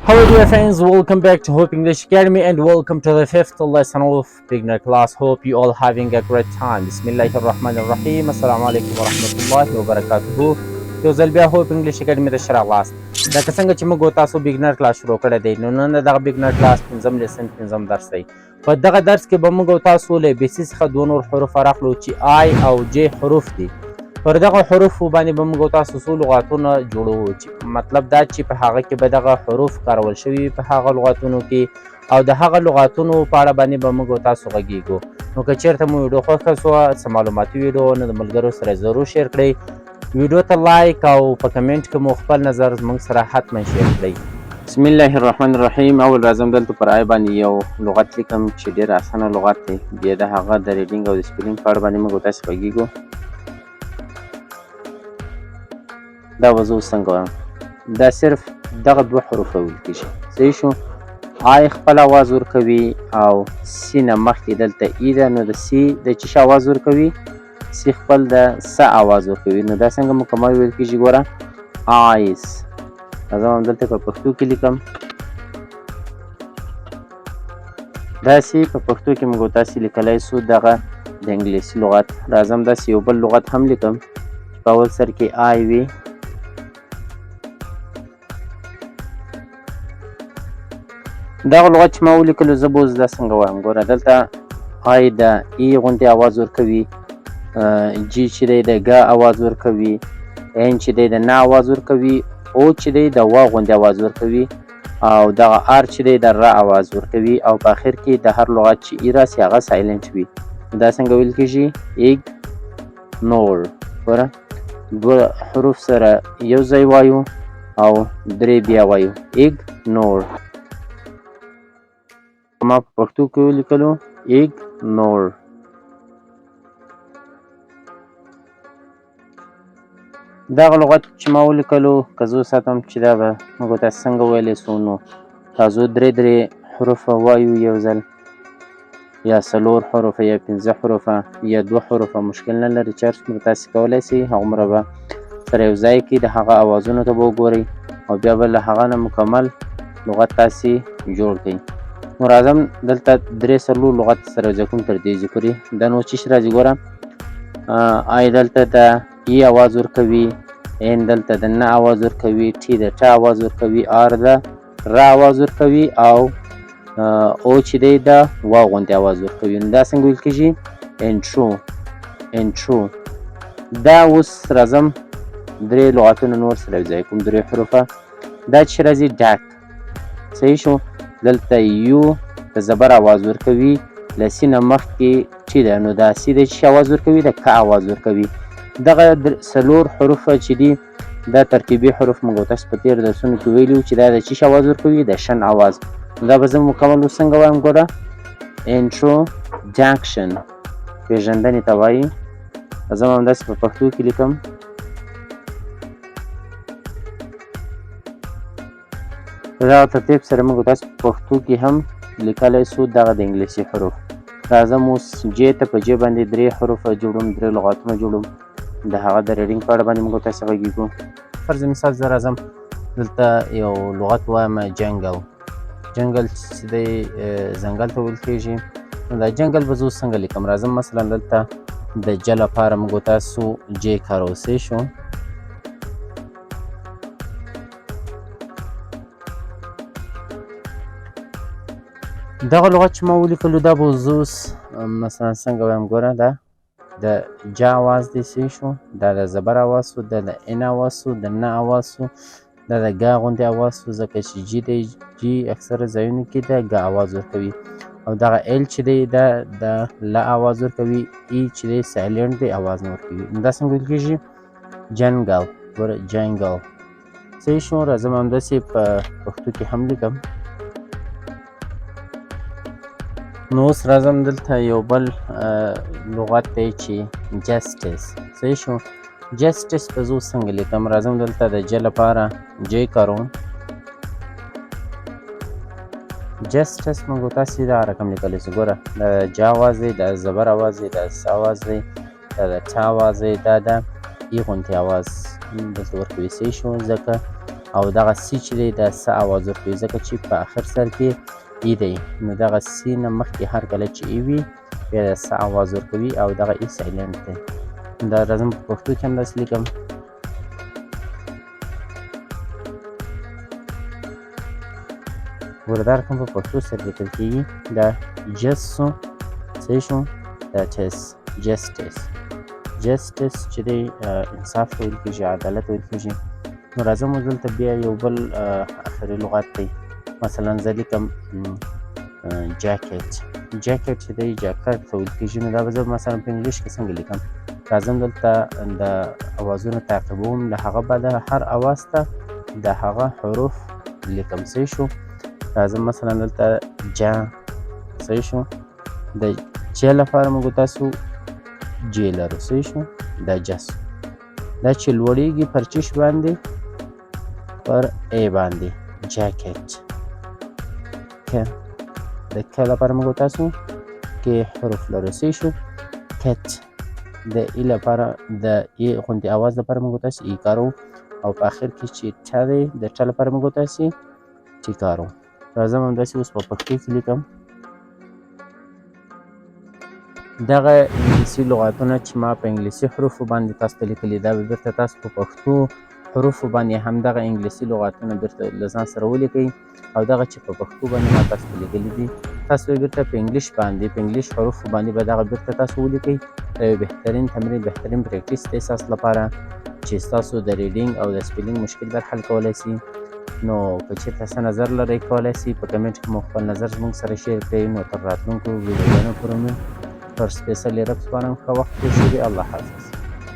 Hello dear friends, welcome back to Hope English Academy and welcome to the fifth lesson of beginner class. Hope you all having a great time. Bismillahirrahmanirrahim. Assalamu alaikum warahmatullahi wabarakatuh. یو ځل بیا هوپ انګلیش اکیډمي ته ښه راغلاست. لکه څنګه چې موږ تاسو بګنر کلاس شروع کړی دی، نو نن دغه بګنر کلاس پنځم لیسن پنځم درس دی. په دغه درس کې به موږ تاسو له بیسي څخه دوه نور حروف راخلو چې آی او جې حروف دي. پر دغه حروفو باندې به موږ تاسو څو لغاتونه جوړوو، چې مطلب دا چې په هغه کې به دغه حروف کارول شوي په هغه لغاتونو کې، او د هغه لغاتونو په اړه باندې به موږ تاسو غږیږو. نو که چېرته مو ویډیو خوښه سوه، څه معلوماتي ویډیو، نو د ملګرو سره ضرور شیر کړئ. ویډیو ته لایک او په کمنټ کې مو خپل نظر زموږ سره حتما شیر کړئ. بسم الله الرحمن الرحیم. اول راځم دلته پر آی باندې یو لغت لیکم چې ډېر اسانه لغت دی. بیا د هغه د ریډینګ او د سپیلینګ په اړه باندې موږ تاسو غږیږو. دا به زه اوس څنګه وایم، دا صرف دغه دوه حروف ویل کېږي. صحیح شو. آی خپل اواز ورکوي او سی نه مخکې دلته ای ده، نو د سی د چې ش اواز ورکوي، سی خپل د س اواز ورکوي. نو دا څنګه مکمل ویل کېږي؟ ګوره، آیس. راځم همدلته په پښتو کې لیکم. داسې په پښتو کې موږ تاسې لیکلی سو دغه د انګلیسي لغت. راځم داسې یو بل لغت هم لیکم په اول سر کې آی وي. دغه لغت چې ما ولیکلو زه به اوس دا څنګه وایم. ګوره، دلته آی د ای غوندې اواز ورکوي، جی چې دی د ګ اواز ورکوي، این چې دی د نه اواز ورکوي، او چې دی د وا غوندې اواز ورکوي، او دغه آر چې دی د را اواز ورکوي، او په آخر کې د هر لغت چې ای راسي هغه سایلنټ وي. دا څنګه ویل کېږي؟ ایګنور. ګوره، دوه حروف سره یو ځای وایو او درې بیا وایو. ایګنور. ما په پښتو کې ولیکلو ایګنور. دغه لغت چې ما ولیکلو که زه وساتم چې دا به موږ تاسو څنګه ویلی سو، نو تاسو درې حروفه وایو یو ځل، یا څلور حروفه، یا پنځه حروفه، یا دوه حروفه، مشکل نه لري. چې هر څومره تاسې کولی سئ هغومره به سره یو ځای کړي، د هغه اوازونو ته به وګورئ او بیا به له هغه نه مکمل لغت تاسې جوړ کړئ. نو راځم دلته درې څلور لغت سره یو ځای کوم تر دې پورې. دا نو چې راځي، ګوره، آی دلته د ای اواز ورکوي، این دلته د نه اواز ورکوي، ټي د ټ اواز ورکوي، آر د را اواز ورکوي، او او چې دی د وا غوندې اواز ورکوي. نو دا څنګه ویل کېږي؟ انټرو. انټرو. دا اوس راځم درې لغتونه نور سره یو ځای کوم، درې حروفه. دا چې راځي ډاک. صحیح شو. دلته یو د زبر اواز ورکوي، له سی نه مخکې ټي ده، نو دا سی د چې اواز ورکوي، د ک اواز ورکوي. دغه څلور حروف چې دي دا ترکیبي حروف موږ تاسو په تېرو درسونو کې ویلي وو چې دا د چې اواز ورکوي، د شن اواز. دا به زه مکمل اوس څنګه وایم؟ ګوره، انټروډکشن، پېژندنې ته وایي. زه هم همداسې په پښتو کې لیکم. په دغه ترتیب سره موږ تاسو په پښتو کې هم لیکلی سو دغه د انګلیسي حروف. راځم اوس جې ته په جې باندې درې حروفه جوړوم، درې لغاتونه جوړوم. د هغه د ریډینګ په اړه باندې موږ تاسې غږیږو. فرض مثال زه راځم دلته یو لغت وایم جنګل. جنګل چې دی ځنګل ته ویل کېږي. نو دا جنګل به زه اوس څنګه لیکم؟ راځم مثلا دلته د ج لپاره موږ تاسو جې کاروو. صحیح شو. دغه لغت چې ما ولیکلو دا به زه اوس مثلا څنګه وایم؟ ګوره، دا د ج اواز دی. صحیح شو. دا د زبر اواز سو، دا د ان اواز سو، د نه اواز سو، دا د ګ غوندې اواز سو، ځکه چې جي دی، جي اکثره ځایونو کې د ګ اواز ورکوي، او دغه ایل چې دی دا د ل اواز ورکوي، ای چې دی سایلنټ دی، اواز نه ورکوي. دا څنګه ویل کېږي؟ جنګل. ګوره، جنګل. صحیح شو. راځم همداسې په پښتو کې هم لیکم. نو اوس راځم دلته یو بل لغت دی چې جسټس. صحیح شو. جسټس به زه اوس څنګه لیکم؟ راځم دلته د ج لپاره جې کاروم. جسټس موږ تاسې دا رقم لیکلی سو. ګوره، د ج اواز دی، د زبر اواز دی، د س اواز دی، دا د ټ اواز دی، دا د ای غوندې اواز دلته ورکوي. صحیح شو. ځکه او دغه سی چې دی دا س اواز ورکوي ځکه چې په اخر سر کې ای دی نو دغه سی نه مخکې هر کله چې ای وي بیا د س اواز ورکوي او دغه ای سایلنټ دی. دا راځم په پښتو کې هم داسې لیکم. ګوره دا رقم په پښتو سره لیکل کېږي. دا جس شو څه شو دا ټس جسټس جسټس چې دی انصاف ته ویل کېږي عدالت ویل کېږي. نو راځم اوس دلته بیا یو بل اخري لغت دی مثلا زه لیکم جاکټ جاکټ چې دی جاکټ ته ویل کېږي. نو دا به زه مثلا په انګلیش کې څنګه لیکم راځم دلته د اوازونو تعقیبوم له هغه بعد هر اواز ته د هغه حروف لیکم. صحیح شو. راځم مثلا دلته جا صحیح شو د ج لپاره موږ تاسو جې لرو. صحیح شو. دا جس دا چې لوړیږي پر چش باندې پر ای باندې جاکټ. ک د ک لپاره موږ تاسو کې حروف لرو. صحیح شو. کټ د ای لپاره د ای غوندې اواز لپاره موږ تاسو ای کارو او په اخر کې چې ټ دی د ټ لپاره موږ تاسو ټی کارو. راځم همداسې اوس په پښتو کې لیکم. دغه انګلیسي لغاتونه چې ما په انګلیسي حروفو باندې تاسو ته لیکلي دا به بیرته تاسو په پښتو حروفو باندې هم دغه انګلیسي لغاتونه بیرته له ځان سره ولیکئ او دغه چې په پښتو باندې ما تاسو ته لیکلي دي تاسو به بیرته په انګلیش باندې په انګلیش حروفو باندې به دغه بیرته تاسو ولیکئ. دا یو بهترین تمرین بهترین پریکټیس دی ستاسو لپاره چې ستاسو د ریډینګ او د سپیلینګ مشکل در حل کولی شي. نو که چېرته څه نظر لرئ کولی شئ په کمنټ کې مو خپل نظر زموږ سره شیر کړئ. نو تر راتلونکو ویډیوګانو پورې مې پر سپیڅلي رب سپارم. ښه وخت تېر شي. الله حافظ.